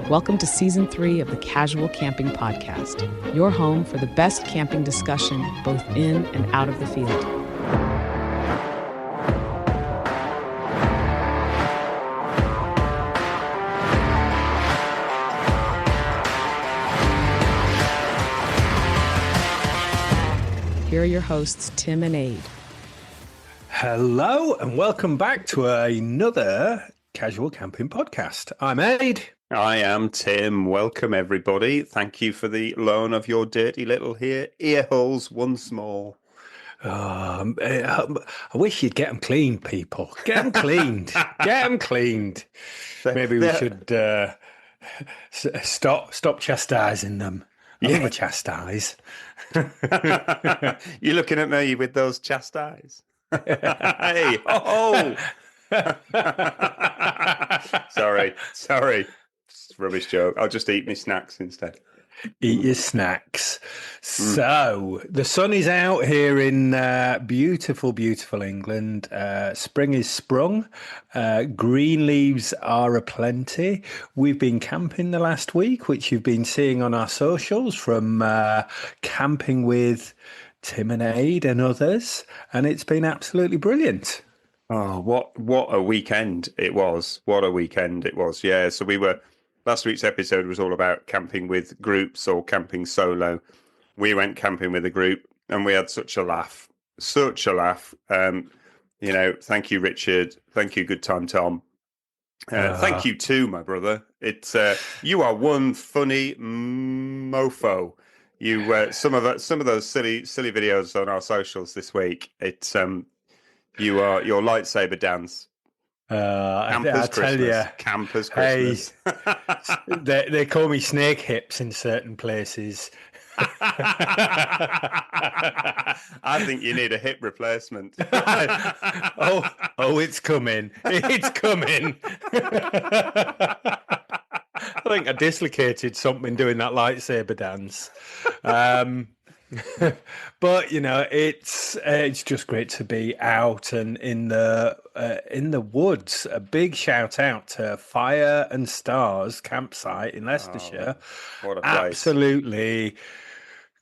Welcome to Season 3 of the Casual Camping Podcast, your home for the best camping discussion both in and out of the field. Here are your hosts, Tim and Ade. Hello and welcome back to another Casual Camping Podcast. I'm Ade. I am Tim. Welcome, everybody. Thank you for the loan of your dirty little ear holes once more. I wish you'd get them cleaned, people. Get them cleaned. Get them cleaned. Maybe we should stop chastising them. I love a chastise. You're looking at me with those chastise. Hey, oh! Sorry. Rubbish joke. I'll just eat my snacks instead. Eat your snacks. So, the sun is out here in beautiful, beautiful England. Spring is sprung. Green leaves are aplenty. We've been camping the last week, which you've been seeing on our socials from Camping with Tim Ade and others. And it's been absolutely brilliant. Oh, what a weekend it was. What a weekend it was. Yeah, so last week's episode was all about camping with groups or camping solo. We went camping with a group and we had such a laugh. Thank you, Richard. Thank you, Good Time Tom. Thank you too, my brother. It's you are one funny mofo. You some of those silly videos on our socials this week. It's your lightsaber dance. I tell you, Campers Christmas. Hey, they call me snake hips in certain places. I think you need a hip replacement. It's coming. It's coming. I think I dislocated something doing that lightsaber dance. But it's just great to be out and in the woods. A big shout out to Fire and Stars campsite in Leicestershire. What a place. Absolutely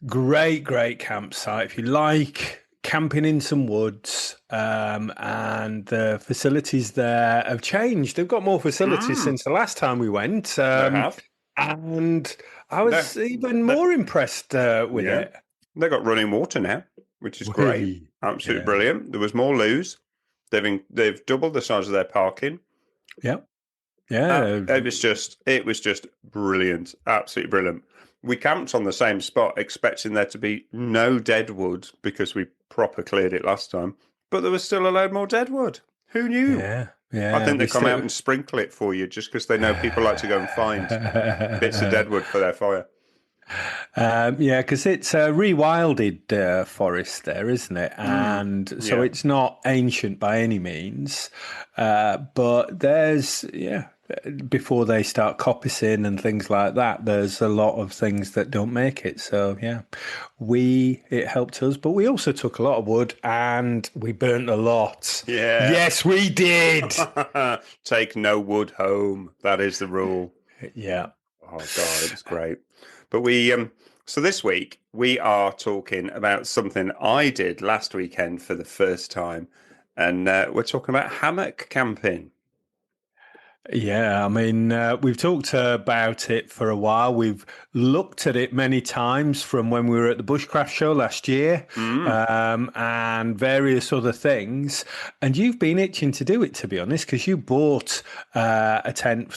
great campsite. If you like camping in some woods, and the facilities there have changed. They've got more facilities since the last time we went. They have. And I was even more impressed with it. They got running water now, which is great. Absolutely brilliant. There was more loos. They've doubled the size of their parking. Yeah. It was just brilliant. Absolutely brilliant. We camped on the same spot, expecting there to be no dead wood because we proper cleared it last time. But there was still a load more dead wood. Who knew? Yeah. I think they come out and sprinkle it for you just because they know people like to go and find bits of dead wood for their fire. Because it's a rewilded forest there, isn't it? And so it's not ancient by any means, but there's, before they start coppicing and things like that, there's a lot of things that don't make it. So, it helped us, but we also took a lot of wood and we burnt a lot. Yeah. Yes, we did. Take no wood home. That is the rule. Yeah. Oh, God, it was great. But so this week we are talking about something I did last weekend for the first time, and we're talking about hammock camping. Yeah, I mean, we've talked about it for a while. We've looked at it many times from when we were at the Bushcraft show last year, and various other things. And you've been itching to do it, to be honest, because you bought a tent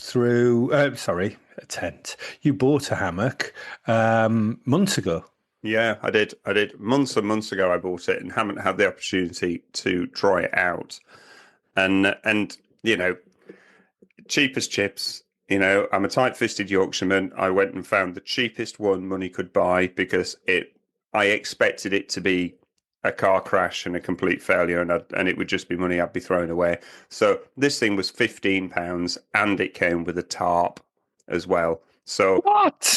You bought a hammock months ago. Yeah, I did. Months and months ago, I bought it and haven't had the opportunity to try it out. And cheap as chips. I'm a tight-fisted Yorkshireman. I went and found the cheapest one money could buy because I expected it to be a car crash and a complete failure, and it would just be money I'd be throwing away. So this thing was £15, and it came with a tarp as well. So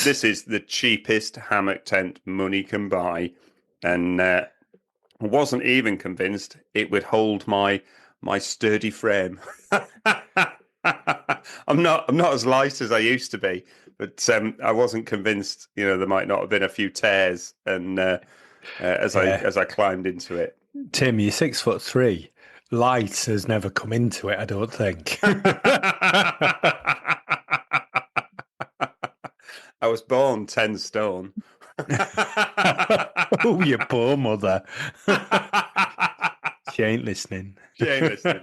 this is the cheapest hammock tent money can buy, and I wasn't even convinced it would hold my sturdy frame. I I'm not as light as I used to be, but I wasn't convinced. There might not have been a few tears, and as I climbed into it. Tim, you're 6'3". Light has never come into it, I don't think. I was born 10 stone. Oh, you poor mother. She ain't listening. She ain't listening.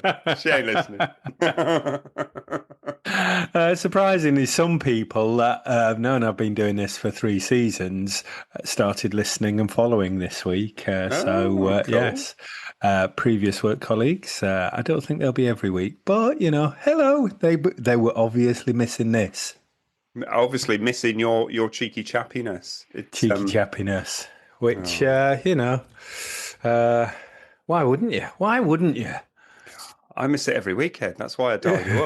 Surprisingly, some people that have known I've been doing this for 3 seasons started listening and following this week. Cool. Yes, previous work colleagues. I don't think they'll be every week, but hello. They were obviously missing this. Obviously missing your cheeky chappiness. Cheeky chappiness, which why wouldn't you? Why wouldn't you? I miss it every weekend. That's why I dial you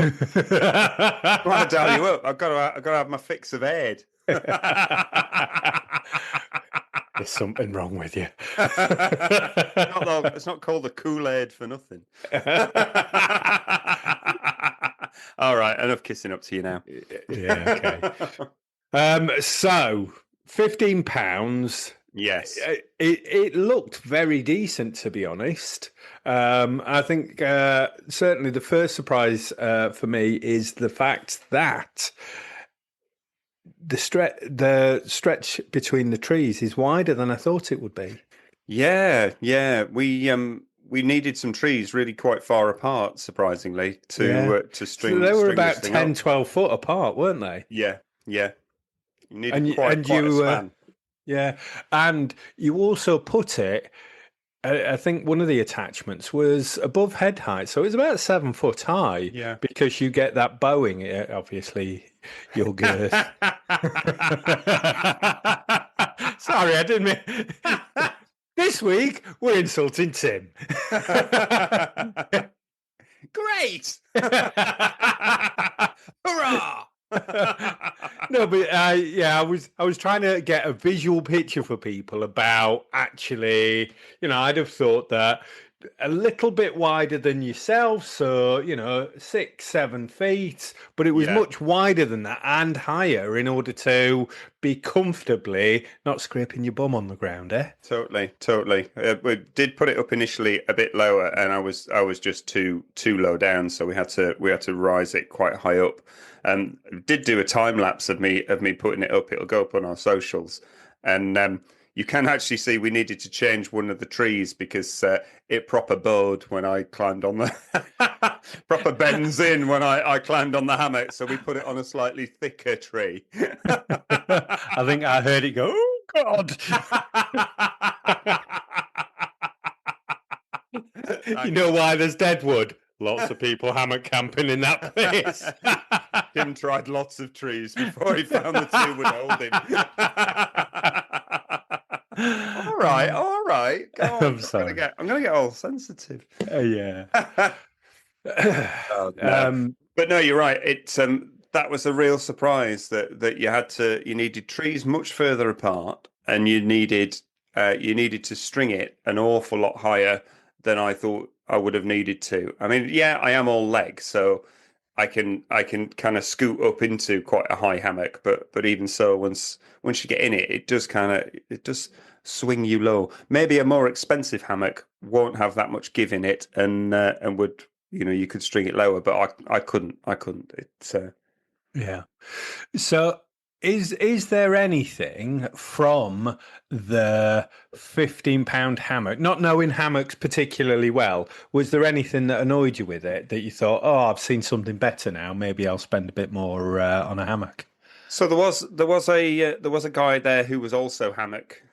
up. I've got to have my fix of Ade. There's something wrong with you. It's not called the Kool-Aid for nothing. All right, enough kissing up to you now. Yeah, okay. So £15. Yes. It looked very decent, to be honest. I think certainly the first surprise for me is the fact that the stretch between the trees is wider than I thought it would be. Yeah. We needed some trees really quite far apart, surprisingly, to string. So they were string about this thing 10, up. 12 foot apart, weren't they? Yeah. You needed quite a span. Yeah, and you also put it, I think one of the attachments was above head height, so it was about 7 foot high. Yeah. Because you get that bowing, obviously, your girth. Sorry, I didn't mean... This week, we're insulting Tim. Great! Hurrah! No, but I was trying to get a visual picture for people about actually, I'd have thought that a little bit wider than yourself, so 6-7 feet, but it was much wider than that and higher in order to be comfortably not scraping your bum on the ground, eh? Totally. We did put it up initially a bit lower, and I was just too low down, so we had to rise it quite high up. Did do a time lapse of me putting it up. It'll go up on our socials, and you can actually see we needed to change one of the trees because it proper bowed when I climbed on the proper bends in when I climbed on the hammock. So we put it on a slightly thicker tree. I think I heard it go, oh God. You know why there's dead wood? Lots of people hammock camping in that place. Tim tried lots of trees before he found the two would hold him. All right. Go on. I'm sorry. I'm gonna get all sensitive. Yeah. Oh, no. But no, you're right. It's that was a real surprise that you needed trees much further apart, and you needed to string it an awful lot higher than I thought I would have needed to. I mean, yeah, I am all legs, so I can kind of scoot up into quite a high hammock, but even so, once you get in it, it does swing you low. Maybe a more expensive hammock won't have that much give in it, and would you could string it lower, but I couldn't. It's yeah. So is there anything from the £15 hammock, not knowing hammocks particularly well, was there anything that annoyed you with it that you thought, oh, I've seen something better now, maybe I'll spend a bit more on a hammock? So there was a guy there who was also hammock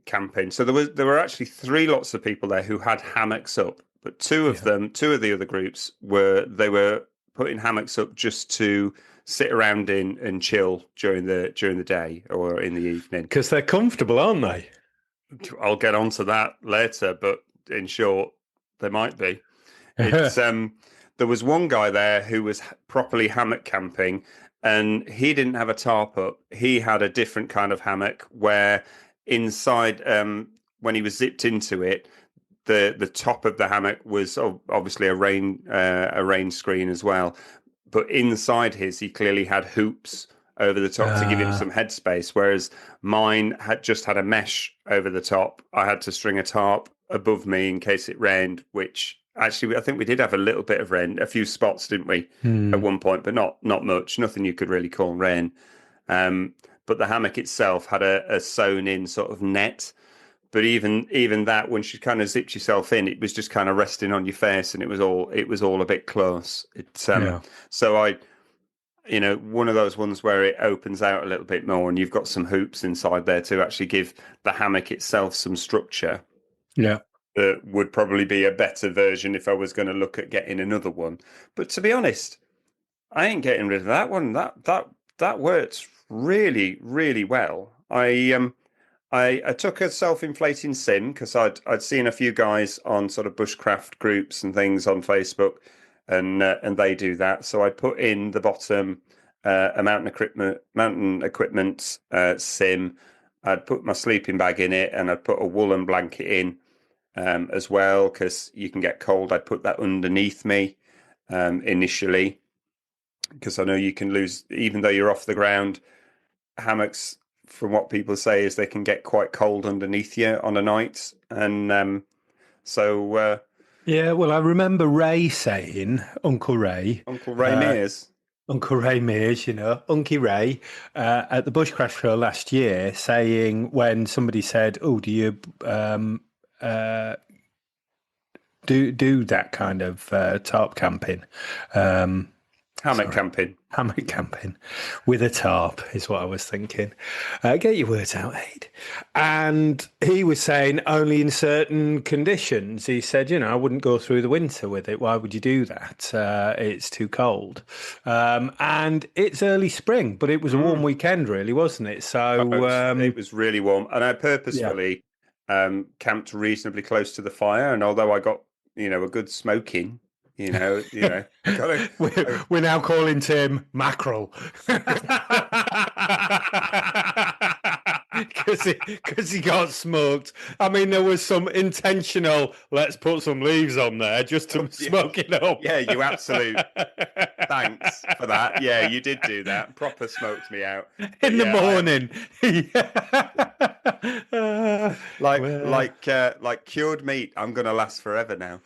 camping. So there were actually 3 lots of people there who had hammocks up, but two of the other groups were putting hammocks up just to sit around in and chill during the day or in the evening, because they're comfortable, aren't they? I'll get onto that later, but in short, they might be. It's there was one guy there who was properly hammock camping, and he didn't have a tarp up. He had a different kind of hammock where inside, when he was zipped into it, the top of the hammock was obviously a rain screen as well. but inside his, he clearly had hoops over the top to give him some headspace, whereas mine had a mesh over the top. I had to string a tarp above me in case it rained, which actually I think we did have a little bit of rain, a few spots, didn't we, at one point, but not much, nothing you could really call rain. But the hammock itself had a sewn in sort of net. But even that, when she kind of zipped yourself in, it was just kind of resting on your face, and it was all a bit close. So one of those ones where it opens out a little bit more, and you've got some hoops inside there to actually give the hammock itself some structure. Yeah, that would probably be a better version if I was going to look at getting another one. But to be honest, I ain't getting rid of that one. That works really, really well. I took a self-inflating sim because I'd seen a few guys on sort of bushcraft groups and things on Facebook, and they do that. So I put in the bottom a mountain equipment sim. I'd put my sleeping bag in it, and I'd put a woolen blanket in as well because you can get cold. I'd put that underneath me initially because I know you can lose, even though you're off the ground. Hammocks, from what people say, is they can get quite cold underneath you on a night, and yeah. Well, I remember Ray saying, Uncle Ray Mears, Unky Ray, at the Bushcraft Show last year, saying when somebody said, "Oh, do you do that kind of tarp camping?" Hammock camping. Hammock camping with a tarp is what I was thinking. Get your words out, Ade. And he was saying only in certain conditions. He said, I wouldn't go through the winter with it. Why would you do that? It's too cold. And it's early spring, but it was a warm weekend, really, wasn't it? So it was really warm. And I purposefully camped reasonably close to the fire. And although I got, a good smoking, we're now calling Tim Mackerel because he got smoked. I mean, there was some intentional. Let's put some leaves on there just to smoke it up. Yeah, you absolute. Thanks for that. Yeah, you did do that. Proper smoked me out in the morning. Like cured meat. I'm gonna last forever now.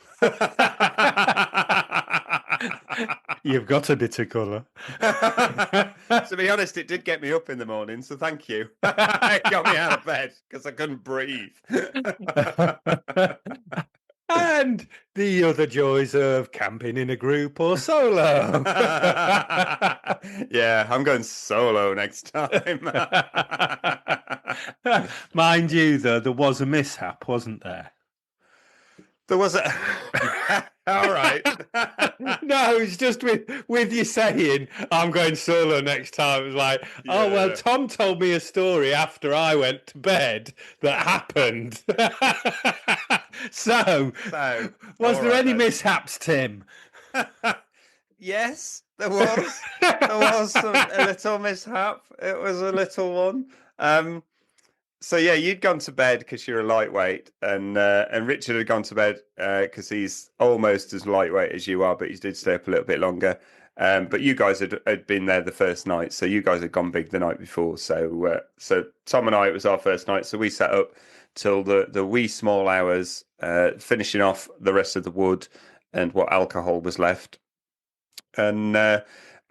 You've got a bit of colour. To be honest, it did get me up in the morning, so thank you. It got me out of bed because I couldn't breathe. And the other joys of camping in a group or solo. Yeah, I'm going solo next time. Mind you, though, there was a mishap, wasn't there? There was a... All right. No, it's just with you saying, I'm going solo next time. It was like, oh, well, Tom told me a story after I went to bed that happened. So was there any mishaps, Tim? Yes, there was. There was a little mishap. It was a little one. So yeah, you'd gone to bed because you're a lightweight, and Richard had gone to bed because he's almost as lightweight as you are, but he did stay up a little bit longer. But you guys had been there the first night, so you guys had gone big the night before. So Tom and I, it was our first night, so we sat up till the wee small hours, finishing off the rest of the wood and what alcohol was left. And I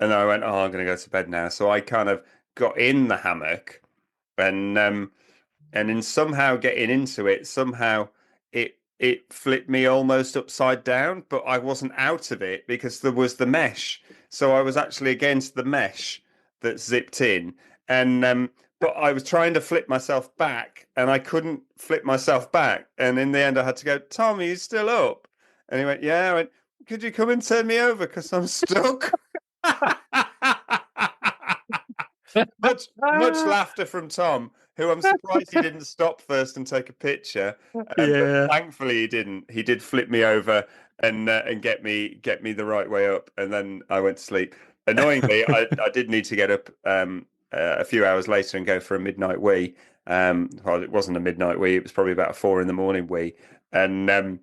went, I'm going to go to bed now. So I kind of got in the hammock, and in somehow getting into it, somehow it flipped me almost upside down, but I wasn't out of it because there was the mesh. So I was actually against the mesh that zipped in. And but I was trying to flip myself back, and I couldn't flip myself back. And in the end, I had to go, Tom, are you still up? And he went, yeah. I went, could you come and turn me over because I'm stuck? much laughter from Tom, who I'm surprised he didn't stop first and take a picture. But thankfully he didn't. He did flip me over and get me the right way up, and then I went to sleep. Annoyingly, I did need to get up a few hours later and go for a midnight wee. Well, it wasn't a midnight wee; it was probably about 4 a.m. wee, and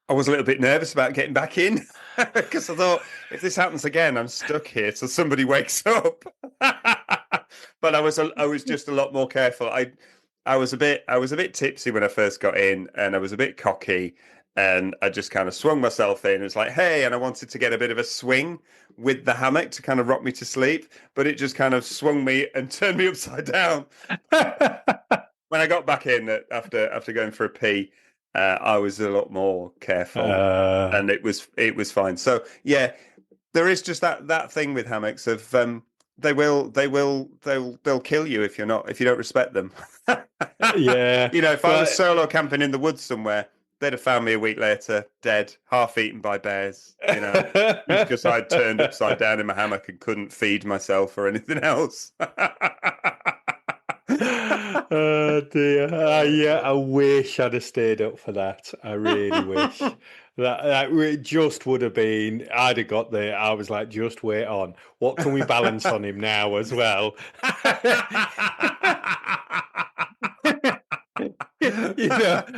I was a little bit nervous about getting back in because I thought if this happens again, I'm stuck here till somebody wakes up. But I was just a lot more careful. I was a bit tipsy when I first got in, and I was a bit cocky, and I just kind of swung myself in. It was like, hey, and I wanted to get a bit of a swing with the hammock to kind of rock me to sleep, but it just kind of swung me and turned me upside down. When I got back in after going for a pee, I was a lot more careful, and it was fine. So yeah, there is just that thing with hammocks of they'll kill you if you don't respect them. Yeah, if I was solo camping in the woods somewhere, they'd have found me a week later, dead, half eaten by bears. Because I'd turned upside down in my hammock and couldn't feed myself or anything else. Oh dear! Yeah, I wish I'd have stayed up for that. I really wish that just would have been. I'd have got there. I was like, just wait on. What can we balance on him now as well?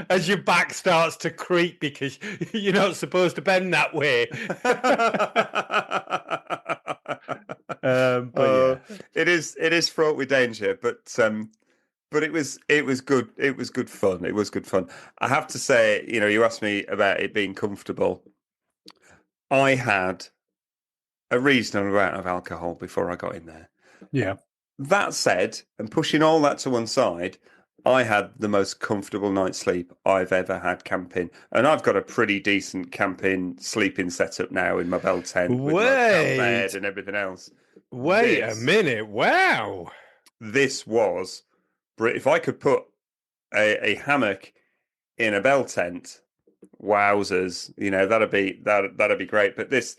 As your back starts to creak because you're not supposed to bend that way. But yeah. It is fraught with danger, but it was good. It was good fun. It was good fun. I have to say, you asked me about it being comfortable. I had a reasonable amount of alcohol before I got in there. Yeah. That said, and pushing all that to one side, I had the most comfortable night's sleep I've ever had camping. And I've got a pretty decent camping sleeping setup now in my bell tent with my bed and everything else. Wait a minute. Wow. This was, if I could put a hammock in a bell tent, wowzers, that'd be great. But this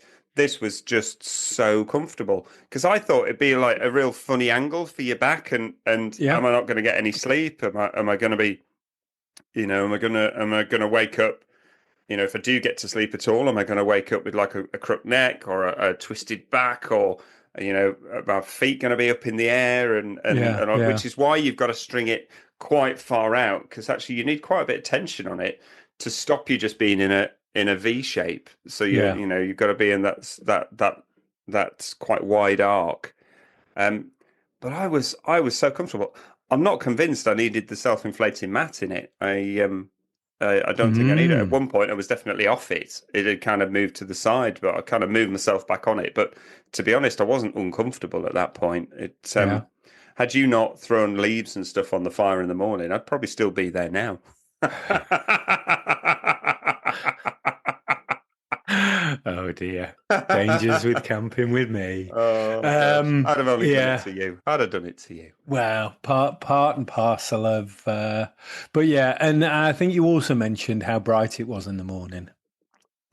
was just so comfortable because I thought it'd be like a real funny angle for your back, and am I not going to get any sleep? Am I going to be, am I going to wake up? If I do get to sleep at all, am I going to wake up with like a crook neck or a twisted back, or my feet going to be up in the air, and which is why you've got to string it quite far out, because actually you need quite a bit of tension on it to stop you just being in a V shape. So you've got to be in that quite wide arc. But I was so comfortable. I'm not convinced I needed the self-inflating mat in it. I don't think I need it. At one point, I was definitely off it. It had kind of moved to the side, but I kind of moved myself back on it. But to be honest, I wasn't uncomfortable at that point. Had you not thrown leaves and stuff on the fire in the morning, I'd probably still be there now. Oh dear. Dangers with camping with me. I'd have only done it to you. I'd have done it to you. Well, part and parcel of but yeah, and I think you also mentioned how bright it was in the morning.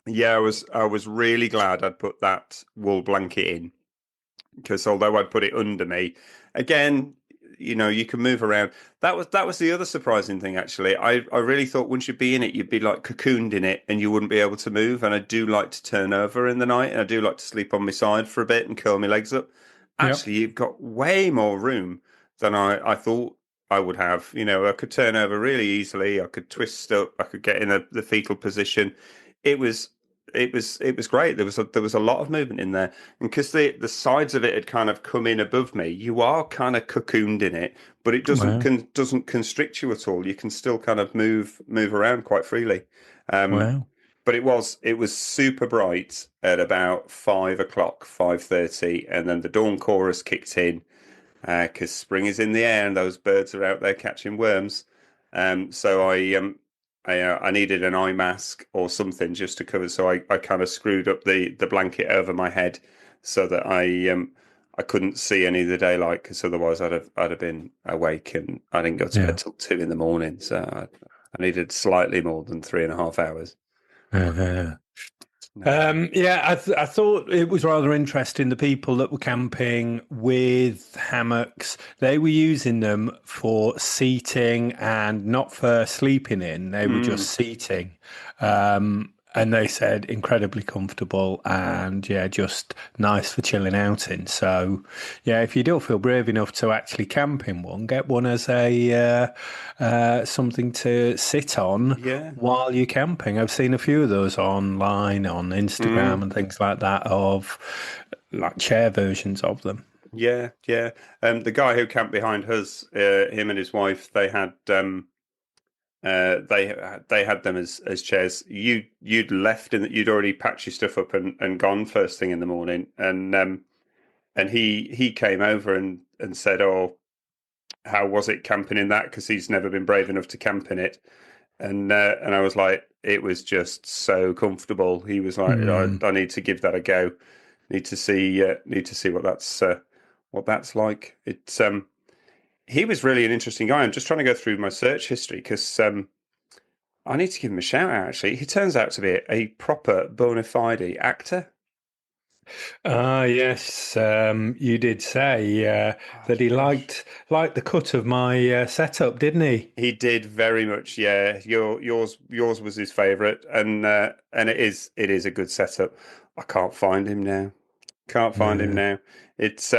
Yeah, I was really glad I'd put that wool blanket in, because although I'd put it under me, again, you can move around. That was the other surprising thing, actually. I really thought once you'd be in it, you'd be like cocooned in it and you wouldn't be able to move. And I do like to turn over in the night, and I do like to sleep on my side for a bit and curl my legs up. Actually, You've got way more room than I thought I would have. I could turn over really easily. I could twist up. I could get in the fetal position. It was great. There was a lot of movement in there, and because the sides of it had kind of come in above me, you are kind of cocooned in it, but it doesn't constrict you at all. You can still kind of move around quite freely. But it was super bright at about 5:00, 5:30, and then the dawn chorus kicked in because spring is in the air and those birds are out there catching worms. So I needed an eye mask or something just to cover, so I kind of screwed up the blanket over my head so that I couldn't see any of the daylight, because otherwise I'd have been awake, and I didn't go to bed till 2 a.m. So I needed slightly more than 3.5 hours. I thought it was rather interesting. The people that were camping with hammocks, they were using them for seating and not for sleeping in. They were just seating. and they said incredibly comfortable and yeah, just nice for chilling out in. So yeah, if you don't feel brave enough to actually camp in one, get one as a something to sit on Yeah. while you're camping. I've seen a few of those online on Instagram and things like that of like chair versions of them. Yeah, yeah. The guy who camped behind us, him and his wife, they had them as chairs. You'd left and you'd already packed your stuff up and gone first thing in the morning, and he came over and said, "Oh, how was it camping in that?" Because he's never been brave enough to camp in it, and I was like, it was just so comfortable. He was like, I need to give that a go. Need to see what that's like. He was really an interesting guy. I'm just trying to go through my search history because I need to give him a shout out. Actually, he turns out to be a proper bona fide actor. Ah, yes. You did say that he liked the cut of my setup, didn't he? He did very much. Yeah, yours was his favourite, and it is a good setup. I can't find him now. Can't find him now. It's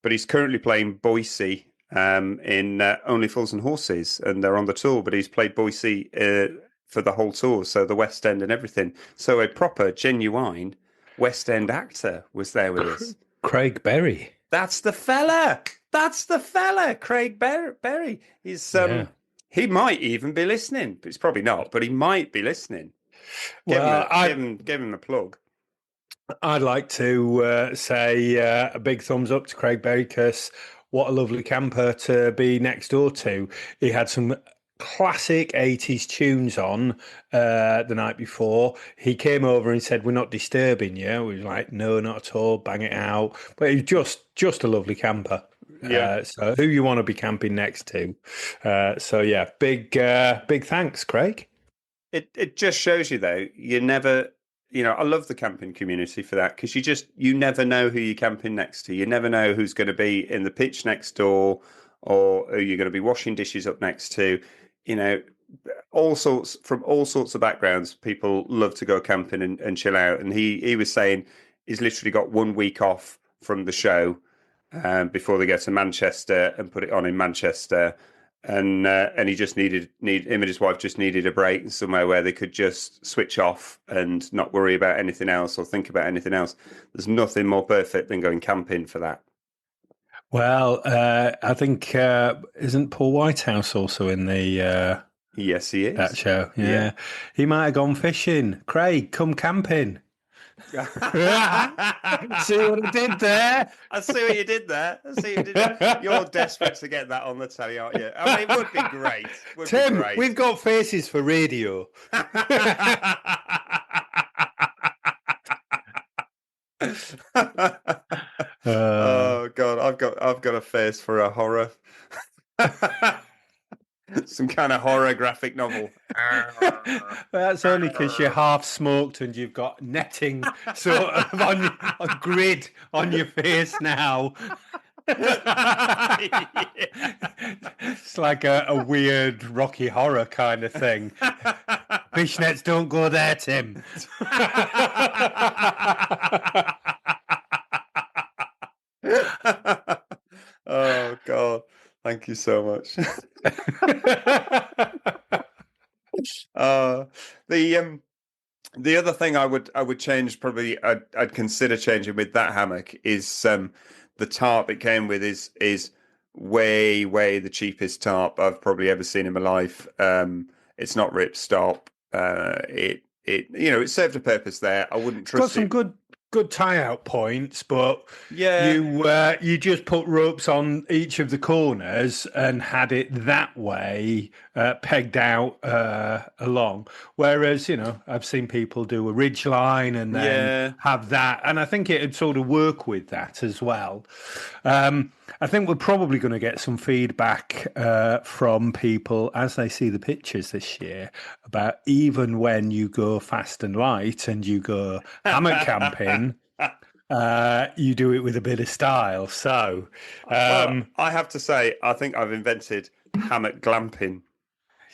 but he's currently playing Boise in Only Fools and Horses, and they're on the tour. But he's played Boise for the whole tour, so the West End and everything. So a proper, genuine West End actor was there with us. Craig Berry. That's the fella. That's the fella. Craig Berry. He's Yeah. he might even be listening. But it's probably not. But he might be listening. Well, Give him a plug. I'd like to say a big thumbs up to Craig Berry because what a lovely camper to be next door to. He had some classic 80s tunes on the night before. He came over and said, "We're not disturbing you." We were like, "No, not at all. Bang it out." But he was just a lovely camper. Yeah. So who you want to be camping next to. So yeah, big thanks, Craig. It just shows you though, you never, I love the camping community for that because you never know who you're camping next to. You never know who's going to be in the pitch next door or who you're going to be washing dishes up next to. From all sorts of backgrounds, people love to go camping and chill out. And he was saying he's literally got 1 week off from the show before they go to Manchester and put it on in Manchester. And he just him and his wife just needed a break somewhere where they could just switch off and not worry about anything else or think about anything else. There's nothing more perfect than going camping for that. Well, I think isn't Paul Whitehouse also in the Yes, he is. that show? Yeah. Yeah. He might have gone fishing. Craig, come camping. See what I did there? I see what you did there. You're desperate to get that on the telly, aren't you? I mean, it would be great. Tim, we've got faces for radio. Oh God, I've got a face for a horror. Some kind of horror graphic novel. That's only because you're half smoked and you've got netting sort of on a grid on your face now. It's like a weird Rocky Horror kind of thing. Fishnets don't go there, Tim. Oh God, thank you so much. The other thing I would change, probably I'd consider changing with that hammock is the tarp it came with is way the cheapest tarp I've probably ever seen in my life. It's not rip stop. It served a purpose there. I wouldn't trust got some it. good tie out points, but Yeah. you just put ropes on each of the corners and had it that way pegged out along. Whereas I've seen people do a ridge line and then have that, and I think it'd sort of work with that as well. I think we're probably going to get some feedback from people as they see the pictures this year about even when you go fast and light and you go hammock camping, you do it with a bit of style. So, Well, I have to say, I think I've invented hammock glamping.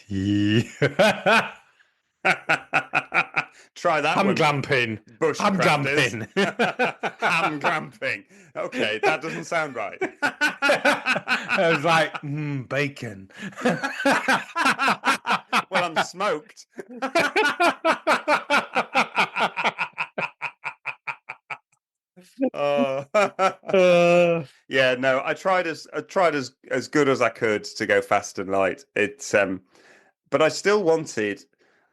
Yeah. Try that Ham one. glamping. Ham Bushcrafters. glamping. Ham glamping. Okay, that doesn't sound right. I was like, bacon. Well, I'm smoked. Yeah, no, I tried as good as I could to go fast and light. But I still wanted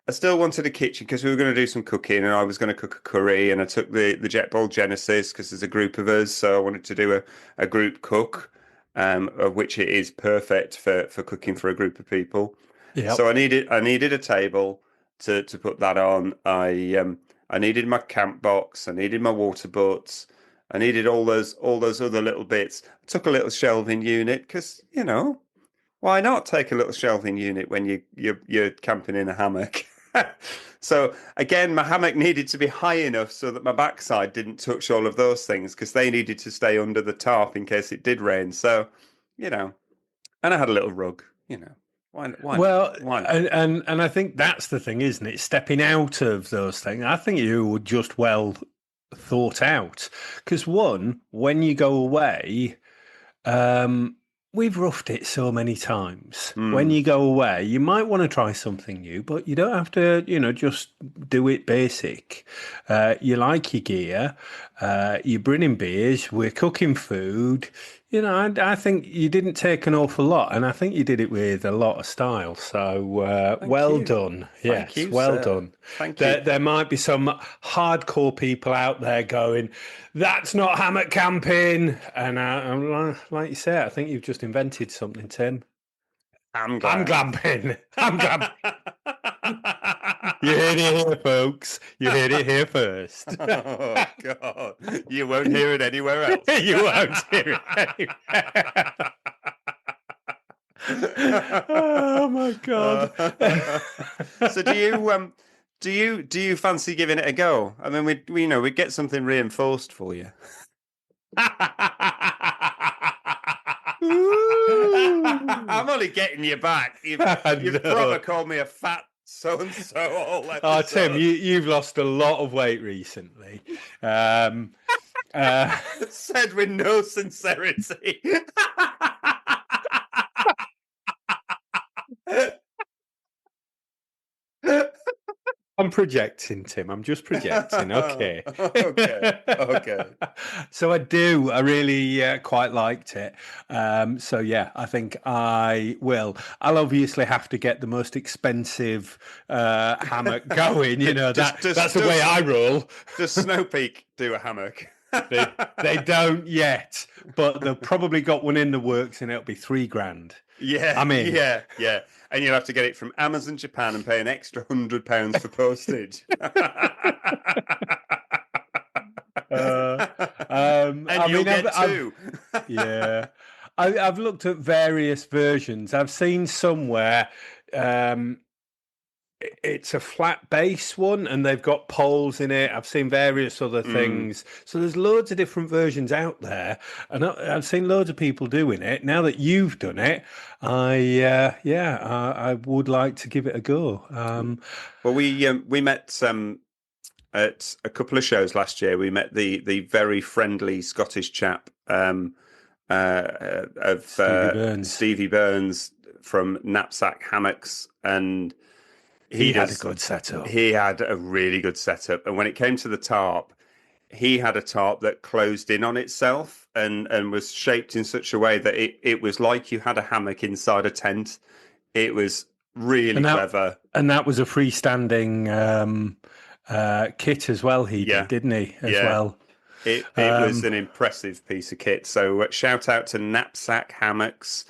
a kitchen because we were going to do some cooking, and I was going to cook a curry, and I took the Jetboil Genesis because there's a group of us, so I wanted to do a group cook, of which it is perfect for cooking for a group of people. Yep. So I needed a table to put that on. I needed my camp box. I needed my water butts. I needed all those other little bits. I took a little shelving unit because, why not take a little shelving unit when you're camping in a hammock? So again, my hammock needed to be high enough so that my backside didn't touch all of those things because they needed to stay under the tarp in case it did rain. So, and I had a little rug, Why Well, not? and I think that's the thing, isn't it? Stepping out of those things. I think you were just well thought out. Because one, when you go away, we've roughed it so many times. When you go away, you might want to try something new, but you don't have to, just do it basic. You like your gear, you're bringing beers, we're cooking food. I think you didn't take an awful lot, and I think you did it with a lot of style. So well done. Thank you, well sir. done. Thank you. There might be some hardcore people out there going, "That's not hammock camping," and I'm like you say, I think you've just invented something, Tim. I'm glamping. I'm glamping. You heard it here, folks. You heard it here first. Oh, God. You won't hear it anywhere else. You won't hear it anywhere. Oh, my God. So do you fancy giving it a go? I mean, we get something reinforced for you. I'm only getting you back. You've probably called me a fat so-and-so all episode. Oh, Tim, you've lost a lot of weight recently. Said with no sincerity. I'm projecting, Tim. I'm just projecting. Okay. Okay. So I really quite liked it. So yeah, I think I will. I'll obviously have to get the most expensive hammock going. That's the way I roll. Does Snow Peak do a hammock? They don't yet, but they've probably got one in the works, and it'll be $3,000. Yeah, I mean, yeah. And you'll have to get it from Amazon Japan and pay an extra £100 for postage. And you'll get two. Yeah. I've looked at various versions. I've seen somewhere it's a flat base one, and they've got poles in it. I've seen various other things. So there's loads of different versions out there, and I've seen loads of people doing it. Now that you've done it, I would like to give it a go. Well, we met at a couple of shows last year. We met the very friendly Scottish chap of Stevie Burns from Knapsack Hammocks, and he had a good setup. He had a really good setup. And when it came to the tarp, he had a tarp that closed in on itself and was shaped in such a way that it was like you had a hammock inside a tent. It was really clever. And that was a freestanding kit as well, he did, didn't he, as well? It was an impressive piece of kit. So shout out to Knapsack Hammocks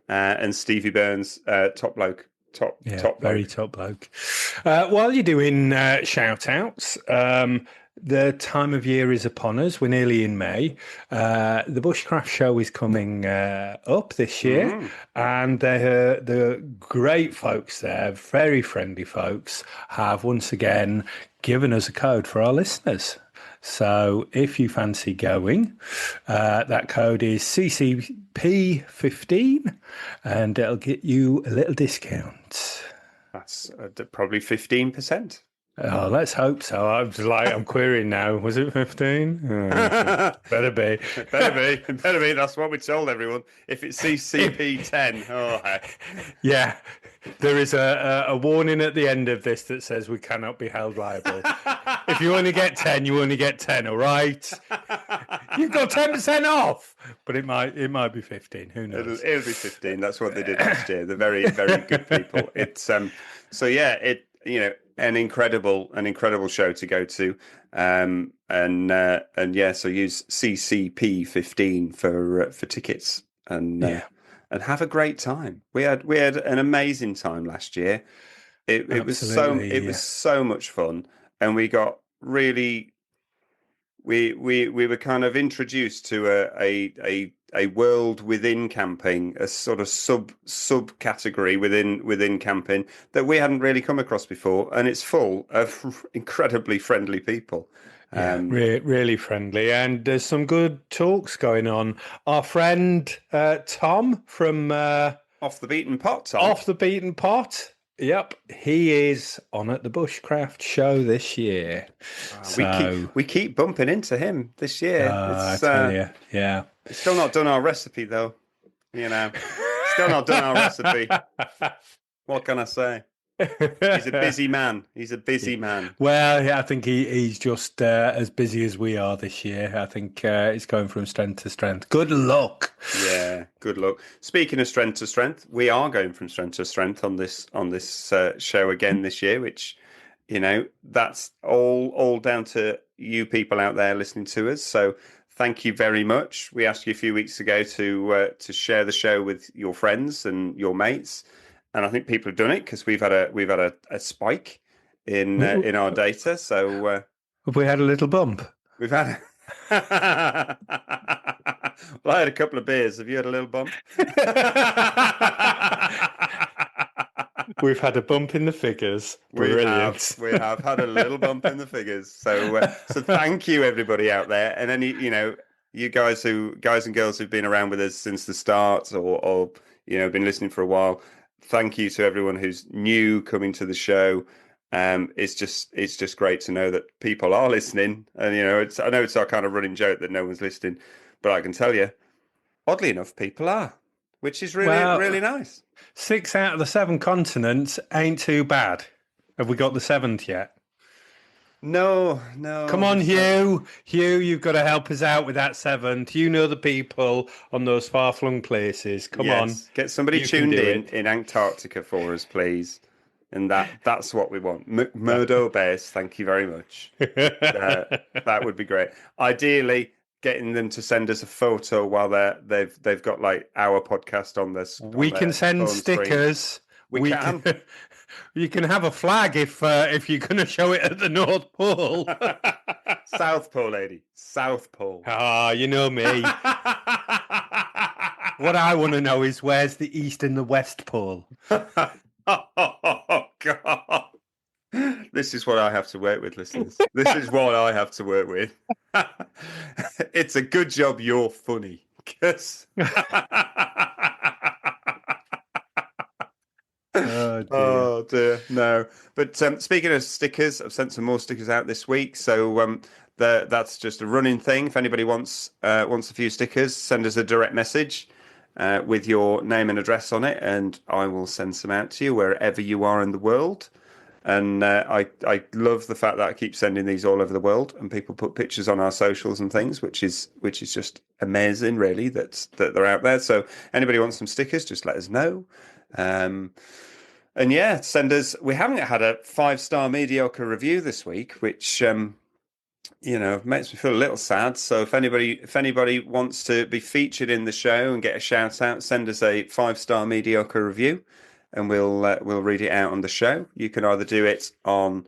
and Stevie Burns, top bloke. Top bloke. While you're doing shout outs, the time of year is upon us. We're nearly in May. The Bushcraft Show is coming up this year, and the great folks there, very friendly folks, have once again given us a code for our listeners. So if you fancy going, that code is CCP15, and it'll get you a little discount. That's probably 15%. Oh, let's hope so. I'm querying now. Was it 15? Better be. Better be. That's what we told everyone. If it's CCP 10, oh heck. Yeah, there is a warning at the end of this that says we cannot be held liable. If you only get 10, you only get 10. All right, you've got 10% off, but it might be 15. Who knows? It'll be 15. That's what they did last year. They're very, very good people. It's so yeah, an incredible show to go to. And yeah, so use CCP 15 for tickets and have a great time. We had an amazing time last year. It was so much fun, and we got really we were kind of introduced to a world within camping, a sort of subcategory within camping that we hadn't really come across before, and it's full of incredibly friendly people. Really friendly, and there's some good talks going on. Our friend Tom from Off the Beaten Pot, Tom. Off the Beaten Pot. Yep, he is on at the Bushcraft show this year. We keep bumping into him this year. I tell you, yeah. Still not done our recipe though. Still not done our recipe. What can I say? He's a busy man. Well, yeah, I think he's just as busy as we are this year. I think he's going from strength to strength. Good luck. Yeah, good luck. Speaking of strength to strength, we are going from strength to strength on this show again this year, which that's all down to you people out there listening to us. So thank you very much. We asked you a few weeks ago to share the show with your friends and your mates. And I think people have done it because we've had a spike in our data. So have we had a little bump? We've had. Well, I had a couple of beers. Have you had a little bump? We've had a bump in the figures. Brilliant. We have had a little bump in the figures. So thank you everybody out there, and any you guys and girls who've been around with us since the start or been listening for a while. Thank you to everyone who's new coming to the show. It's just great to know that people are listening. And I know it's our kind of running joke that no one's listening, but I can tell you, oddly enough, people are, which is really nice. 6 out of the 7 continents ain't too bad. Have we got the 7th yet? No. Come on, Hugh. Hugh, you've got to help us out with that 7th. You know the people on those far-flung places. Come on. Get somebody tuned in Antarctica for us, please. And that's what we want. Murdo Base, thank you very much. That would be great. Ideally, getting them to send us a photo while they've got like our podcast on this. We can send stickers. We can. You can have a flag if you're going to show it at the North Pole. South Pole, lady. South Pole. Ah, you know me. What I want to know is where's the East and the West Pole? Oh, God. This is what I have to work with, listeners. This is what I have to work with. It's a good job you're funny. Because... Oh dear, no. But speaking of stickers, I've sent some more stickers out this week. So that's just a running thing. If anybody wants a few stickers, send us a direct message with your name and address on it, and I will send some out to you wherever you are in the world. And I love the fact that I keep sending these all over the world, and people put pictures on our socials and things, which is just amazing, really, that they're out there. So anybody wants some stickers, just let us know. And yeah, send us. We haven't had a 5-star mediocre review this week, which makes me feel a little sad. So if anybody wants to be featured in the show and get a shout out, send us a 5-star mediocre review, and we'll read it out on the show. You can either do it on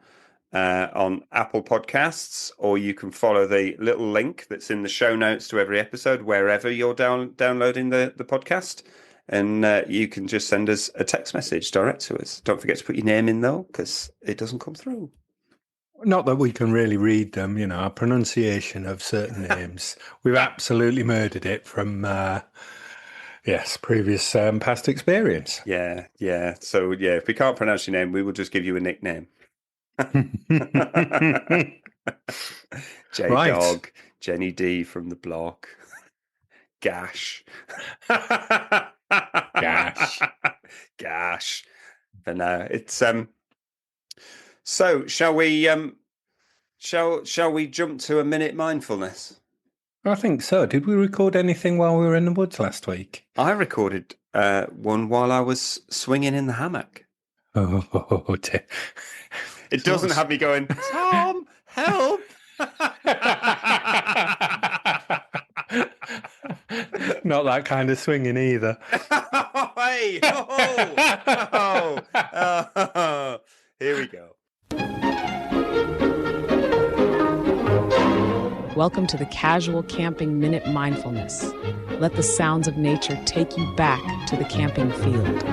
Apple Podcasts, or you can follow the little link that's in the show notes to every episode wherever you're downloading the podcast. And you can just send us a text message direct to us. Don't forget to put your name in, though, because it doesn't come through. Not that we can really read them, our pronunciation of certain names. We've absolutely murdered it from, previous past experience. Yeah. So, if we can't pronounce your name, we will just give you a nickname. J-Dog, Jenny D from the block, Gash. Gash. But no, it's so shall we jump to a minute mindfulness? I think so. Did we record anything while we were in the woods last week? I recorded one while I was swinging in the hammock. Oh dear. It doesn't have me going, Tom, help. Not that kind of swinging either. Hey, here we go. Welcome to the Casual Camping Minute Mindfulness. Let the sounds of nature take you back to the camping field.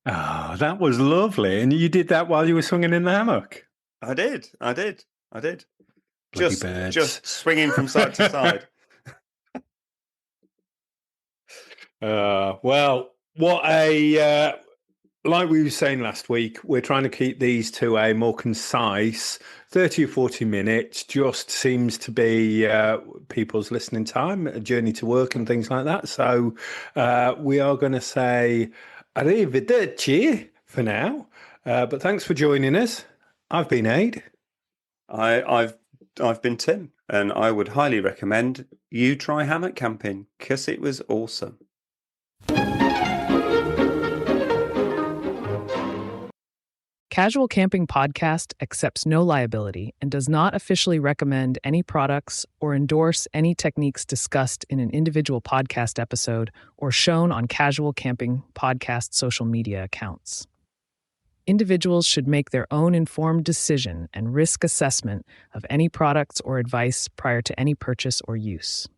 Oh, that was lovely. And you did that while you were swinging in the hammock? I did. Bloody Just swinging from side to side. Well, like we were saying last week, we're trying to keep these to a more concise 30 or 40 minutes. Just seems to be people's listening time, a journey to work and things like that. So we are going to say arrivederci for now. But thanks for joining us. I've been Ade. I've been Tim, and I would highly recommend you try hammock camping because it was awesome. Casual Camping Podcast accepts no liability and does not officially recommend any products or endorse any techniques discussed in an individual podcast episode or shown on Casual Camping Podcast social media accounts. Individuals should make their own informed decision and risk assessment of any products or advice prior to any purchase or use.